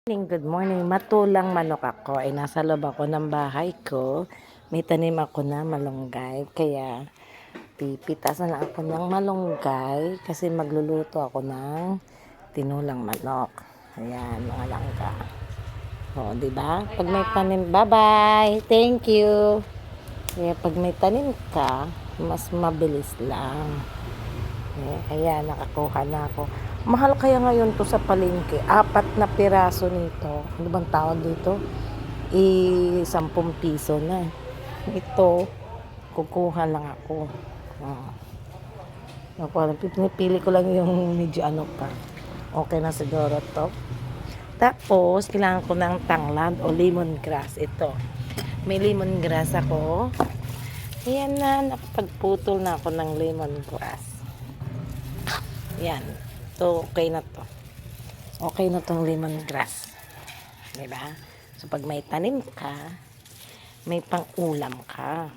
Good morning. Matulang manok ako. Ay nasa loob ako ng bahay ko. May tanim ako na malunggay. Kaya pipitasan na ako ng malunggay kasi magluluto ako ng tinulang manok. Ayan, mga langka. O, di ba? Pag may tanim, bye-bye. Thank you. Kaya pag may tanim ka, mas mabilis lang. Ayan, nakakuha na ako. Mahal kaya ngayon to sa palengke. 4 na piraso nito. Ano bang tawag dito? 10 piso na. Ito, kukuha lang ako. Pinipili ko lang yung medyo ano pa. Okay na siguro to. Tapos, kailangan ko ng tanglad o lemongrass. Ito. May lemongrass ako. Ayan na, nakapagputol na ako ng lemongrass. Yan. So, okay na to. Okay na tong lemongrass. Diba? So, pag may tanim ka, may pang-ulam ka.